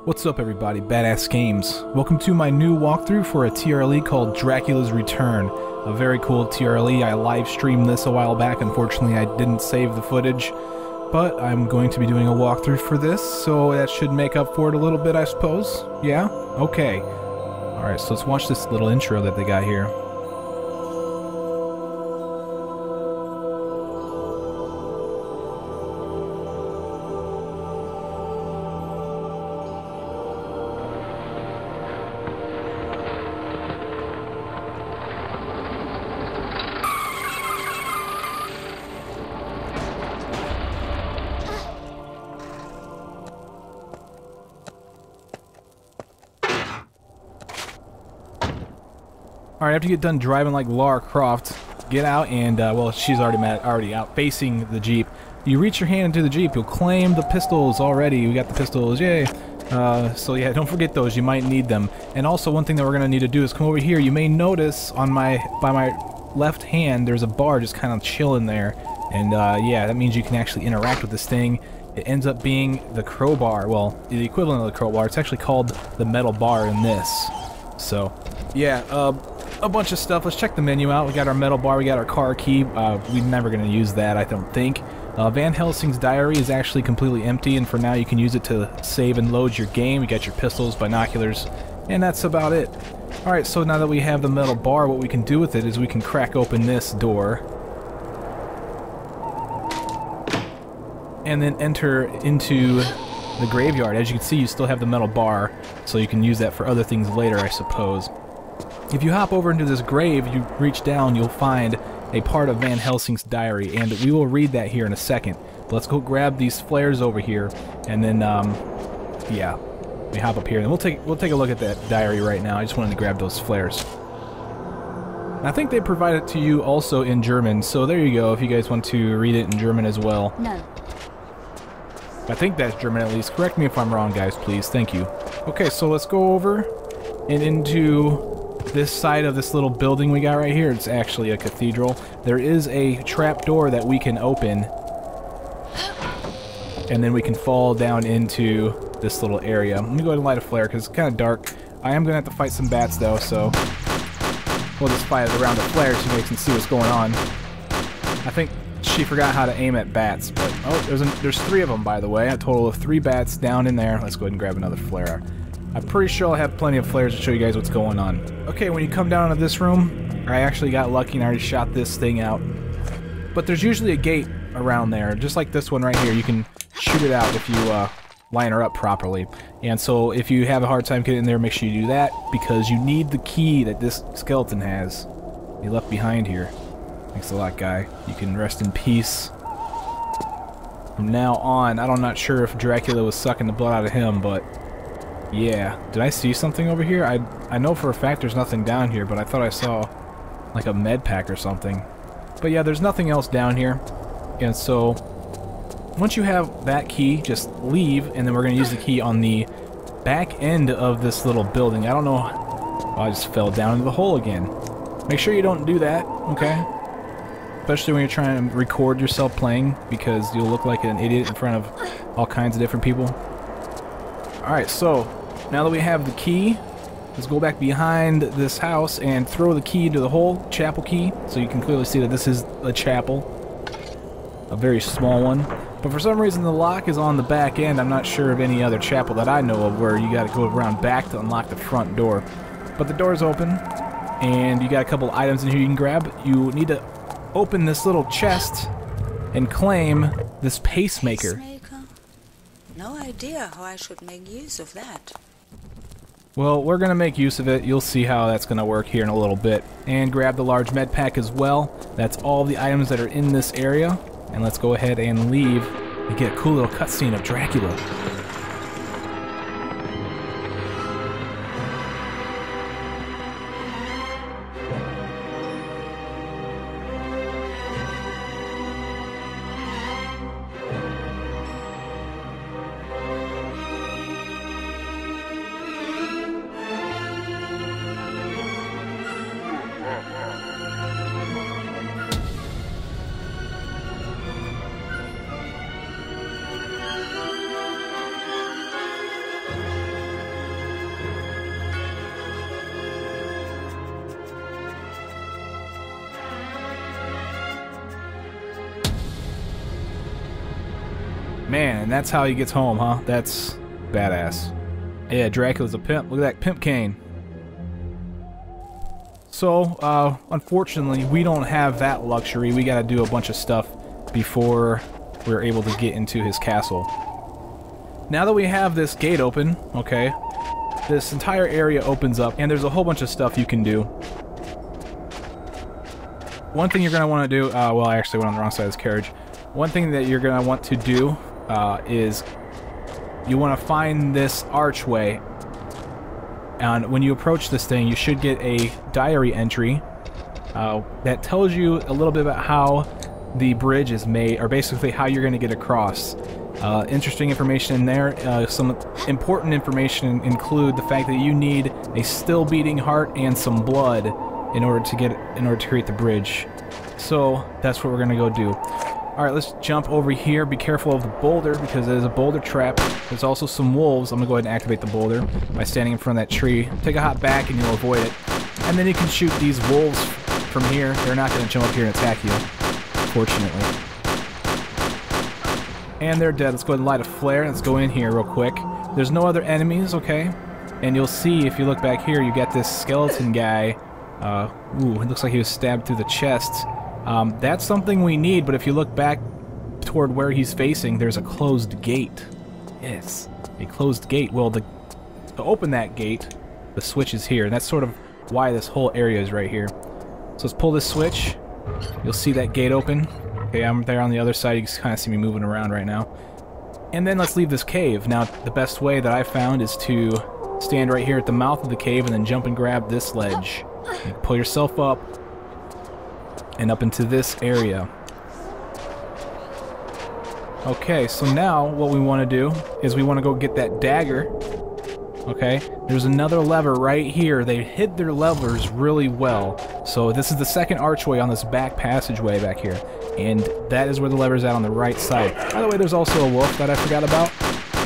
What's up everybody, badassgamez. Welcome to my new walkthrough for a TRLE called Dracula's Return. A very cool TRLE. I live streamed this a while back. Unfortunately I didn't save the footage, but I'm going to be doing a walkthrough for this, so that should make up for it a little bit, I suppose. Yeah? Okay. Alright, so let's watch this little intro that they got here. Alright, after you get done driving like Lara Croft, get out and, well, she's already out facing the Jeep. You reach your hand into the Jeep, you'll claim the pistols already. We got the pistols, yay! So yeah, don't forget those, you might need them. And also, one thing that we're going to need to do is come over here. You may notice on by my left hand, there's a bar just kind of chilling there. And, yeah, that means you can actually interact with this thing. It ends up being the crowbar, well, the equivalent of the crowbar. It's actually called the metal bar in this. So, yeah, a bunch of stuff. Let's check the menu out. We got our metal bar, we got our car key. We're never going to use that, I don't think. Van Helsing's diary is actually completely empty, and for now you can use it to save and load your game. You got your pistols, binoculars, and that's about it. Alright, so now that we have the metal bar, what we can do with it is we can crack open this door and then enter into the graveyard. As you can see, you still have the metal bar, so you can use that for other things later, I suppose. If you hop over into this grave, you reach down, you'll find a part of Van Helsing's diary, and we will read that here in a second. But let's go grab these flares over here, and then, yeah, we hop up here, and we'll take a look at that diary right now. I just wanted to grab those flares. I think they provide it to you also in German, so there you go, if you guys want to read it in German as well. No. I think that's German at least. Correct me if I'm wrong, guys, please. Thank you. Okay, so let's go over and into this side of this little building we got right here. It's actually a cathedral. There is a trapdoor that we can open, and then we can fall down into this little area. Let me go ahead and light a flare because it's kind of dark. I am going to have to fight some bats though, so we'll just fight it around the flare so you guys can see what's going on. I think she forgot how to aim at bats, but oh, there's 3 of them, by the way. A total of 3 bats down in there. Let's go ahead and grab another flare. I'm pretty sure I'll have plenty of flares to show you guys what's going on. Okay, when you come down into this room, I actually got lucky and I already shot this thing out. But there's usually a gate around there, just like this one right here. You can shoot it out if you line her up properly. And so if you have a hard time getting in there, make sure you do that, because you need the key that this skeleton has. He left behind here. Thanks a lot, guy. You can rest in peace. From now on, I'm not sure if Dracula was sucking the blood out of him, but yeah. Did I see something over here? I know for a fact there's nothing down here, but I thought I saw like a med pack or something. But yeah, there's nothing else down here. And so once you have that key, just leave, and then we're going to use the key on the back end of this little building. I don't know. Oh, I just fell down into the hole again. Make sure you don't do that, okay? Especially when you're trying to record yourself playing, because you'll look like an idiot in front of all kinds of different people. Alright, so now that we have the key, let's go back behind this house and throw the key into the hole, chapel key, so you can clearly see that this is a chapel. A very small one. But for some reason the lock is on the back end. I'm not sure of any other chapel that I know of where you gotta go around back to unlock the front door. But the door's open, and you got a couple items in here you can grab. You need to open this little chest and claim this pacemaker. No idea how I should make use of that. Well, we're gonna make use of it. You'll see how that's gonna work here in a little bit. And grab the large med pack as well. That's all the items that are in this area. And let's go ahead and leave and get a cool little cutscene of Dracula. Man, and that's how he gets home, huh? That's badass. Yeah, Dracula's a pimp. Look at that pimp cane. So, unfortunately, we don't have that luxury. We gotta do a bunch of stuff before we're able to get into his castle. Now that we have this gate open, okay, this entire area opens up, and there's a whole bunch of stuff you can do. One thing you're gonna want to do, well, I actually went on the wrong side of this carriage. One thing that you're gonna want to do is you want to find this archway. And when you approach this thing, you should get a diary entry that tells you a little bit about how the bridge is made, or basically how you're going to get across. Interesting information in there. Some important information include the fact that you need a still beating heart and some blood in order to create the bridge. So that's what we're going to go do. All right, let's jump over here. Be careful of the boulder, because there's a boulder trap. There's also some wolves. I'm going to go ahead and activate the boulder by standing in front of that tree. Take a hop back and you'll avoid it. And then you can shoot these wolves from here. They're not going to jump up here and attack you, fortunately. And they're dead. Let's go ahead and light a flare. Let's go in here real quick. There's no other enemies, okay? And you'll see, if you look back here, you got this skeleton guy. Ooh, it looks like he was stabbed through the chest. That's something we need, but if you look back toward where he's facing, there's a closed gate. Yes, a closed gate. Well, to open that gate, the switch is here, and that's sort of why this whole area is right here. So let's pull this switch. You'll see that gate open. Okay, I'm there on the other side. You can kind of see me moving around right now. And then let's leave this cave. Now, the best way that I found is to stand right here at the mouth of the cave and then jump and grab this ledge. You pull yourself up and up into this area. Okay, so now what we want to do is we want to go get that dagger. Okay, there's another lever right here. They hid their levers really well. So this is the second archway on this back passageway back here. And that is where the lever's at on the right side. By the way, there's also a wolf that I forgot about.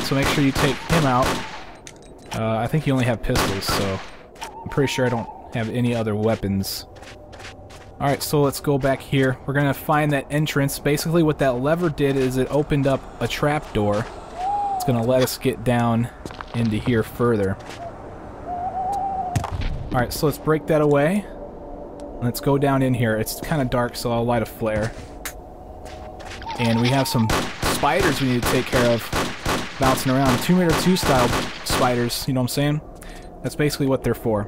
So make sure you take him out. I think you only have pistols, so I'm pretty sure I don't have any other weapons. Alright, so let's go back here. We're going to find that entrance. Basically what that lever did is it opened up a trapdoor. It's going to let us get down into here further. Alright, so let's break that away. Let's go down in here. It's kind of dark, so I'll light a flare. And we have some spiders we need to take care of bouncing around. Tomb Raider 2 style spiders, you know what I'm saying? That's basically what they're for.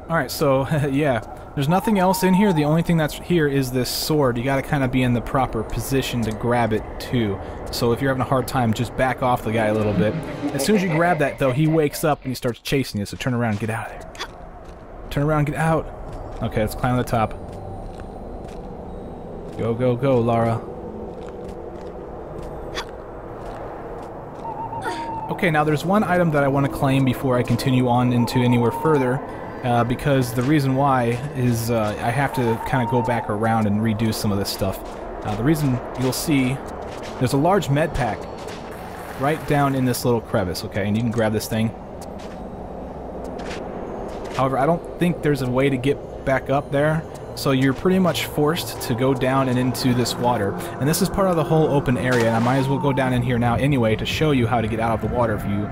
Alright, so yeah. There's nothing else in here. The only thing that's here is this sword. You gotta kind of be in the proper position to grab it too. So if you're having a hard time, just back off the guy a little bit. As soon as you grab that though, he wakes up and he starts chasing you, so turn around and get out of there. Turn around, get out. Okay, let's climb to the top. Go, go, go, Lara. Okay, now there's one item that I want to claim before I continue on into anywhere further. Because the reason why is I have to kind of go back around and redo some of this stuff. The reason you'll see, there's a large med pack right down in this little crevice, okay, and you can grab this thing. However, I don't think there's a way to get back up there, so you're pretty much forced to go down and into this water. And this is part of the whole open area, and I might as well go down in here now anyway to show you how to get out of the water if you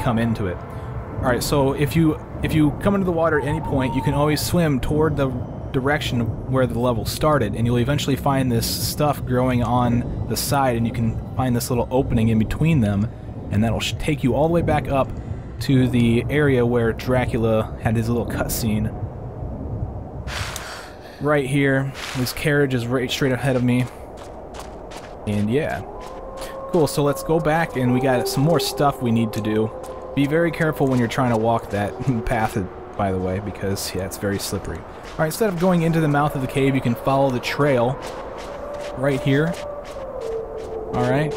come into it. Alright, so if you come into the water at any point, you can always swim toward the direction where the level started, and you'll eventually find this stuff growing on the side, and you can find this little opening in between them, and that'll take you all the way back up to the area where Dracula had his little cutscene. Right here, this carriage is right straight ahead of me, and yeah. Cool, so let's go back, and we got some more stuff we need to do. Be very careful when you're trying to walk that path, by the way, because, yeah, it's very slippery. Alright, instead of going into the mouth of the cave, you can follow the trail right here. Alright.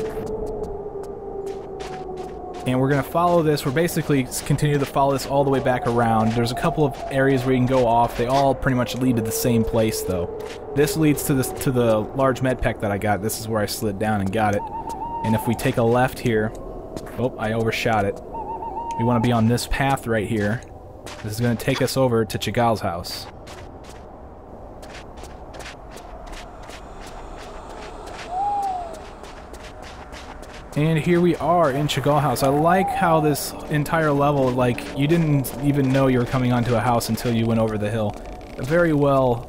And we're going to follow this. We're basically continue to follow this all the way back around. There's a couple of areas where you can go off. They all pretty much lead to the same place, though. This leads to the large med pack that I got. This is where I slid down and got it. And if we take a left here... Oh, I overshot it. We want to be on this path right here. This is going to take us over to Chagal's house. And here we are in Chagal house. I like how this entire level, like, you didn't even know you were coming onto a house until you went over the hill. Very well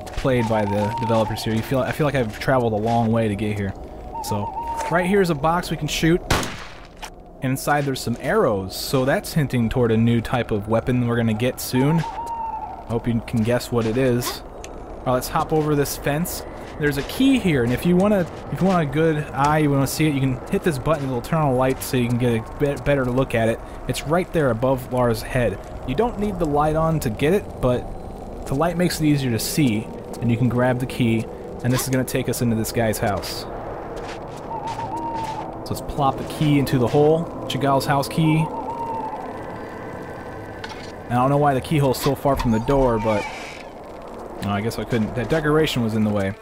played by the developers here. I feel like I've traveled a long way to get here. So, right here is a box we can shoot. And inside there's some arrows, so that's hinting toward a new type of weapon we're gonna get soon. Hope you can guess what it is. Alright, let's hop over this fence. There's a key here, and if you want a good eye, you want to see it, you can hit this button, it'll turn on a light so you can get a better look at it. It's right there above Lara's head. You don't need the light on to get it, but the light makes it easier to see, and you can grab the key, and this is going to take us into this guy's house. So let's plop the key into the hole, Chagal's house key. And I don't know why the keyhole's so far from the door, but I guess I couldn't. That decoration was in the way.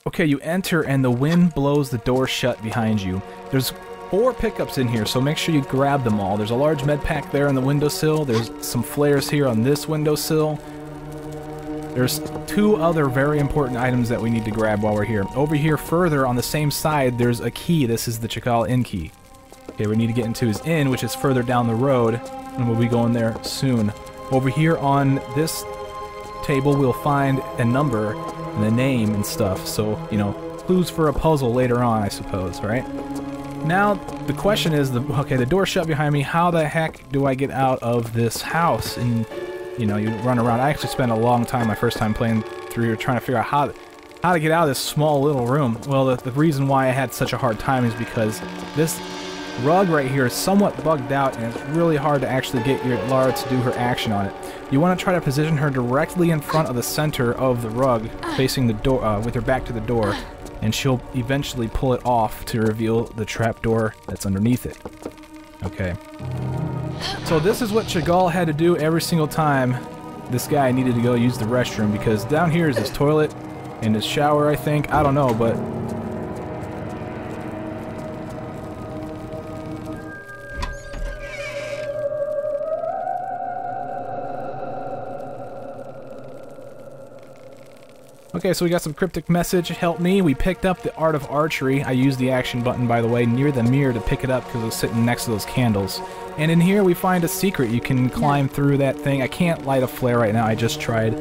Okay, you enter and the wind blows the door shut behind you. There's 4 pickups in here, so make sure you grab them all. There's a large med pack there on the windowsill. There's some flares here on this windowsill. There's 2 other very important items that we need to grab while we're here. Over here further on the same side, there's a key. This is the Chagal inn key. Okay, we need to get into his inn, which is further down the road, and we'll be going there soon. Over here on this table, we'll find a number and a name and stuff, so, you know, clues for a puzzle later on, I suppose, right? Now, the question is, okay, the door's shut behind me, how the heck do I get out of this house? And, you know, you run around. I actually spent a long time, my first time playing through here, trying to figure out how to get out of this small little room. Well, the reason why I had such a hard time is because this rug right here is somewhat bugged out, and it's really hard to actually get your Lara to do her action on it. You want to try to position her directly in front of the center of the rug, facing the door, with her back to the door, and she'll eventually pull it off to reveal the trapdoor that's underneath it. Okay. So this is what Chagal had to do every single time this guy needed to go use the restroom, because down here is his toilet and his shower, I think. I don't know, but okay, so we got some cryptic message, help me. We picked up the Art of Archery. I used the action button, by the way, near the mirror to pick it up because it was sitting next to those candles. And in here we find a secret. You can climb through that thing. I can't light a flare right now, I just tried.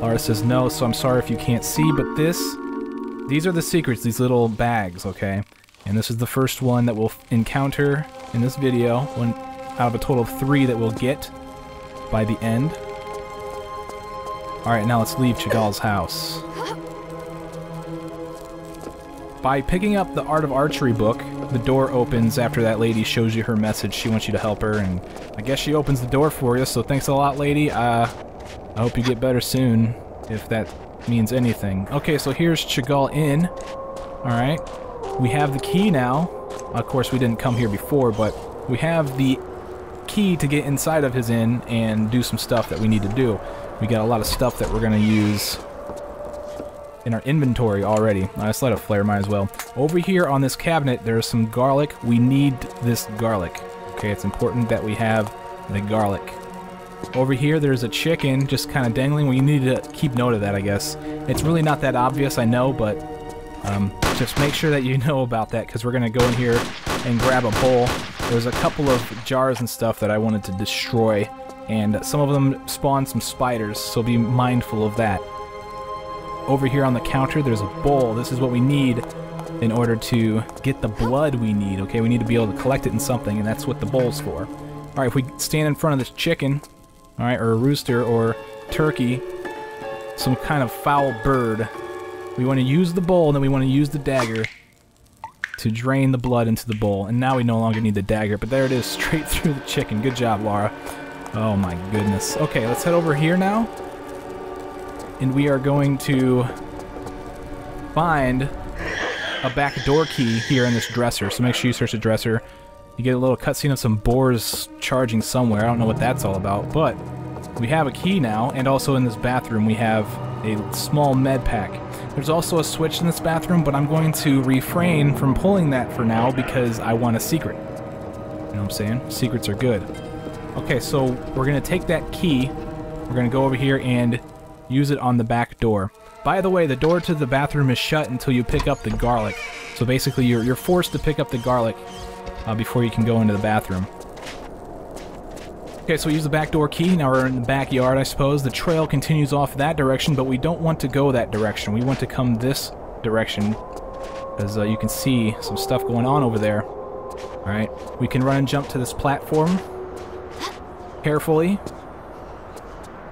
Lara says no, so I'm sorry if you can't see, but these are the secrets, these little bags, okay? And this is the first one that we'll encounter in this video, one out of a total of 3 that we'll get by the end. Alright, now let's leave Chagal's house. By picking up the Art of Archery book, the door opens after that lady shows you her message. She wants you to help her, and I guess she opens the door for you, so thanks a lot, lady. I hope you get better soon, if that means anything. Okay, so here's Chagal Inn. Alright. We have the key now. Of course, we didn't come here before, but we have the key to get inside of his inn and do some stuff that we need to do. We got a lot of stuff that we're going to use in our inventory already. Let's light a flare, might as well. Over here on this cabinet, there's some garlic. We need this garlic. Okay, it's important that we have the garlic. Over here, there's a chicken just kind of dangling. We need to keep note of that, I guess. It's really not that obvious, I know, but just make sure that you know about that, because we're going to go in here and grab a bowl. There's a couple of jars and stuff that I wanted to destroy, and some of them spawn some spiders, so be mindful of that. Over here on the counter, there's a bowl. This is what we need in order to get the blood we need, okay? We need to be able to collect it in something, and that's what the bowl's for. Alright, if we stand in front of this chicken, alright, or a rooster, or turkey, some kind of foul bird, we want to use the bowl, and then we want to use the dagger to drain the blood into the bowl. And now we no longer need the dagger, but there it is, straight through the chicken. Good job, Lara. Oh my goodness. Okay, let's head over here now. And we are going to find a backdoor key here in this dresser. So make sure you search the dresser. You get a little cutscene of some boars charging somewhere. I don't know what that's all about, but we have a key now. And also in this bathroom we have a small med pack. There's also a switch in this bathroom, but I'm going to refrain from pulling that for now because I want a secret. You know what I'm saying? Secrets are good. Okay, so we're going to take that key. We're going to go over here and use it on the back door. By the way, the door to the bathroom is shut until you pick up the garlic. So basically, you're forced to pick up the garlic before you can go into the bathroom. Okay, so we use the backdoor key. Now we're in the backyard, I suppose. The trail continues off that direction, but we don't want to go that direction. We want to come this direction, as you can see some stuff going on over there. Alright, we can run and jump to this platform carefully.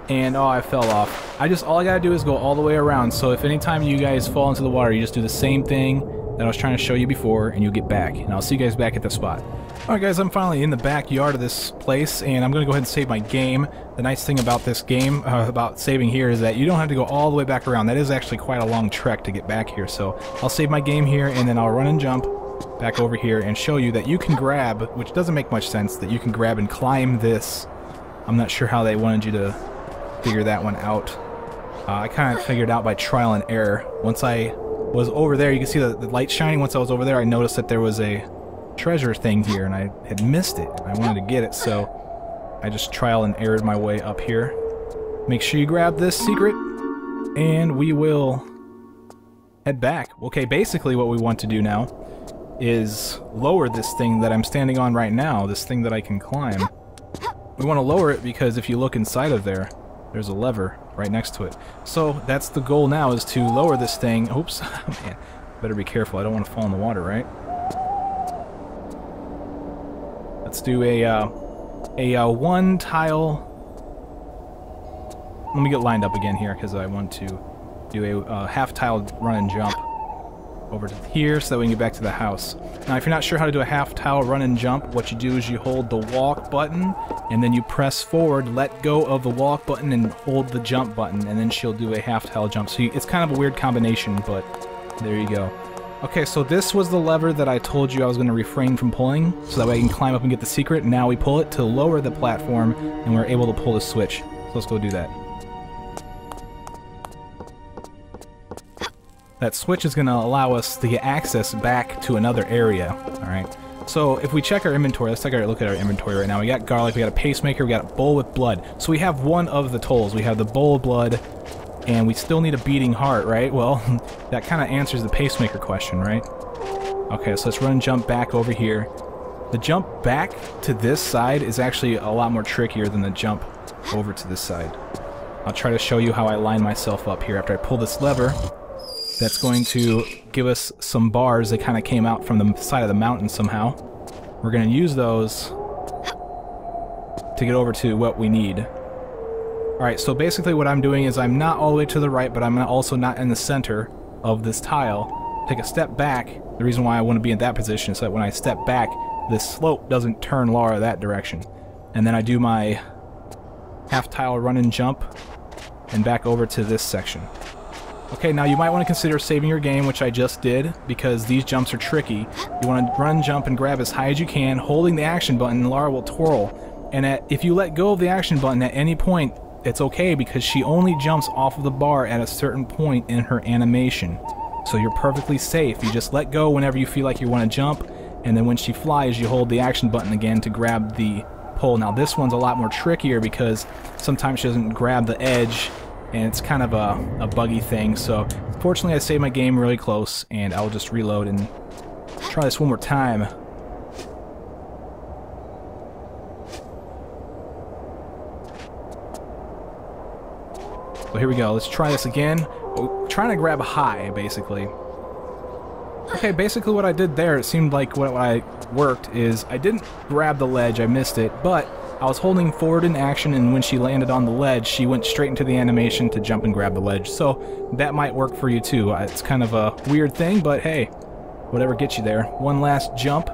And, oh, I fell off. All I gotta do is go all the way around, so if anytime you guys fall into the water, you just do the same thing that I was trying to show you before, and you'll get back. And I'll see you guys back at the spot. Alright guys, I'm finally in the backyard of this place, and I'm going to go ahead and save my game. The nice thing about this game, about saving here, is that you don't have to go all the way back around. That is actually quite a long trek to get back here, so I'll save my game here, and then I'll run and jump back over here and show you that you can grab, which doesn't make much sense, that you can grab and climb this. I'm not sure how they wanted you to figure that one out. I kind of figured it out by trial and error. Once I was over there, you can see the light shining. Once I was over there, I noticed that there was a treasure thing here, and I had missed it. I wanted to get it, so I just trial and errored my way up here. Make sure you grab this secret, and we will head back. Okay, basically what we want to do now is lower this thing that I'm standing on right now, this thing that I can climb. We want to lower it because if you look inside of there, there's a lever right next to it. So that's the goal now, is to lower this thing. Oops, man, better be careful. I don't want to fall in the water, right? Let's do a one tile. Let me get lined up again here because I want to do a half tile run and jump over to here so that we can get back to the house. Now, if you're not sure how to do a half tile run and jump, what you do is you hold the walk button and then you press forward, let go of the walk button, and hold the jump button, and then she'll do a half tile jump. So it's kind of a weird combination, but there you go. Okay, so this was the lever that I told you I was going to refrain from pulling, so that way I can climb up and get the secret. Now we pull it to lower the platform, and we're able to pull the switch. So let's go do that. That switch is going to allow us to get access back to another area, alright? So if we check our inventory, let's take a look at our inventory right now. We got garlic, we got a pacemaker, we got a bowl with blood. So we have one of the tools. We have the bowl of blood, and we still need a beating heart, right? Well, that kind of answers the pacemaker question, right? Okay, so let's run and jump back over here. The jump back to this side is actually a lot more trickier than the jump over to this side. I'll try to show you how I line myself up here after I pull this lever. That's going to give us some bars that kind of came out from the side of the mountain somehow. We're going to use those to get over to what we need. Alright, so basically what I'm doing is I'm not all the way to the right, but I'm also not in the center of this tile. Take a step back. The reason why I want to be in that position is so that when I step back, this slope doesn't turn Lara that direction. And then I do my half tile run and jump and back over to this section. Okay, now you might want to consider saving your game, which I just did, because these jumps are tricky. You want to run, jump, and grab as high as you can, holding the action button, and Lara will twirl. And if you let go of the action button at any point, it's okay, because she only jumps off of the bar at a certain point in her animation. So you're perfectly safe. You just let go whenever you feel like you want to jump, and then when she flies, you hold the action button again to grab the pole. Now this one's a lot more trickier because sometimes she doesn't grab the edge, and it's kind of a buggy thing. So fortunately I saved my game really close, and I'll just reload and try this one more time. So here we go, let's try this again. We're trying to grab high, basically. Okay, basically what I did there, it seemed like what I worked is I didn't grab the ledge, I missed it, but I was holding forward in action, and when she landed on the ledge, she went straight into the animation to jump and grab the ledge. So that might work for you too. It's kind of a weird thing, but hey, whatever gets you there. One last jump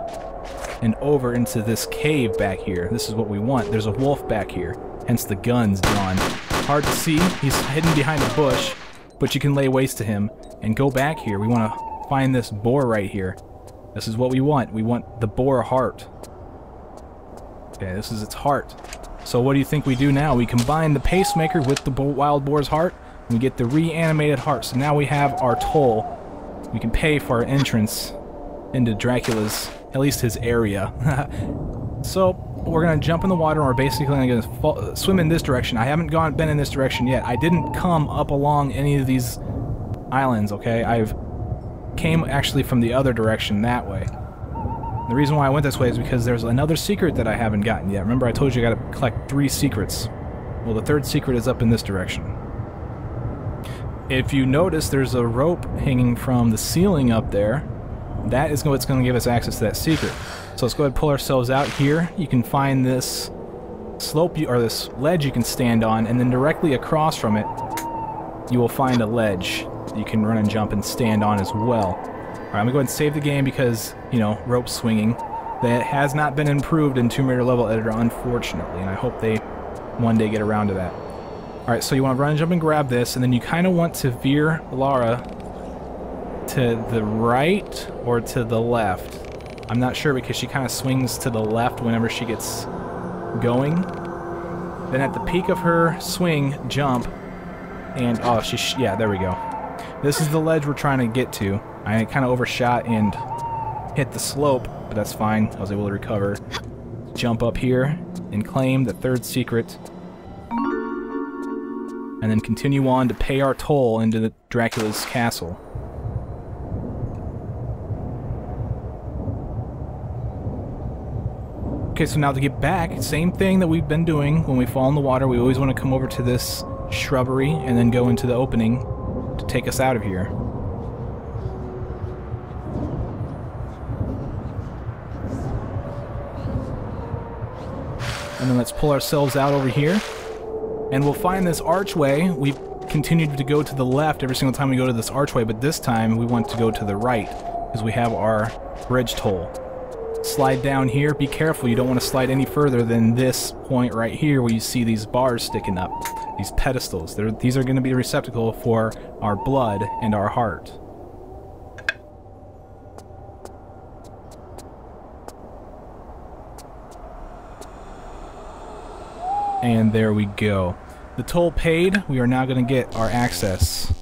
and over into this cave back here. This is what we want. There's a wolf back here, hence the guns drawn. Hard to see. He's hidden behind a bush, but you can lay waste to him. And go back here. We want to find this boar right here. This is what we want. We want the boar heart. Okay, this is its heart. So what do you think we do now? We combine the pacemaker with the wild boar's heart, and we get the reanimated heart. So now we have our toll. We can pay for our entrance into Dracula's, at least his area. So we're going to jump in the water, and we're basically going to swim in this direction. I haven't been in this direction yet. I didn't come up along any of these islands, okay? I've came actually from the other direction that way. The reason why I went this way is because there's another secret that I haven't gotten yet. Remember I told you I gotta collect 3 secrets. Well, the 3rd secret is up in this direction. If you notice, there's a rope hanging from the ceiling up there. That is what's going to give us access to that secret. So let's go ahead and pull ourselves out here. You can find this slope, or this ledge you can stand on, and then directly across from it, you will find a ledge that you can run and jump and stand on as well. Alright, I'm going to go ahead and save the game because, you know, rope swinging. That has not been improved in Tomb Raider level editor, unfortunately, and I hope they one day get around to that. Alright, so you want to run and jump and grab this, and then you kind of want to veer Lara to the right or to the left. I'm not sure because she kind of swings to the left whenever she gets going. Then at the peak of her swing, jump, and oh, yeah, there we go. This is the ledge we're trying to get to. I kind of overshot and hit the slope, but that's fine. I was able to recover. Jump up here and claim the 3rd secret. And then continue on to pay our toll into Dracula's castle. Okay, so now to get back, same thing that we've been doing when we fall in the water. We always want to come over to this shrubbery and then go into the opening to take us out of here. And then let's pull ourselves out over here. And we'll find this archway. We've continued to go to the left every single time we go to this archway, but this time we want to go to the right because we have our bridge toll. Slide down here. Be careful, you don't want to slide any further than this point right here where you see these bars sticking up. These pedestals. These are going to be a receptacle for our blood and our heart. And there we go. The toll paid, we are now going to get our access.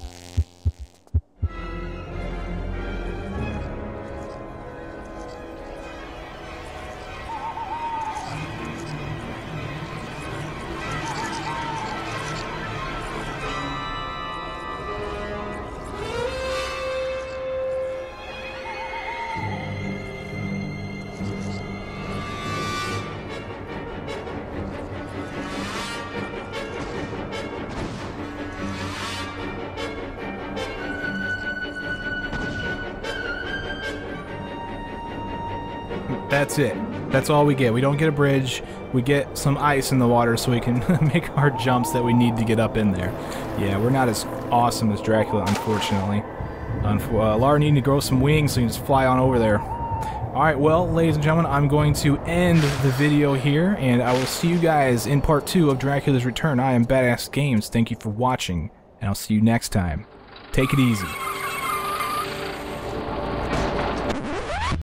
That's it. That's all we get. We don't get a bridge. We get some ice in the water so we can make our jumps that we need to get up in there. Yeah, we're not as awesome as Dracula, unfortunately. Lara needed to grow some wings so you can just fly on over there. Alright, well, ladies and gentlemen, I'm going to end the video here, and I will see you guys in part 2 of Dracula's Return. I am badassgamez. Thank you for watching, and I'll see you next time. Take it easy.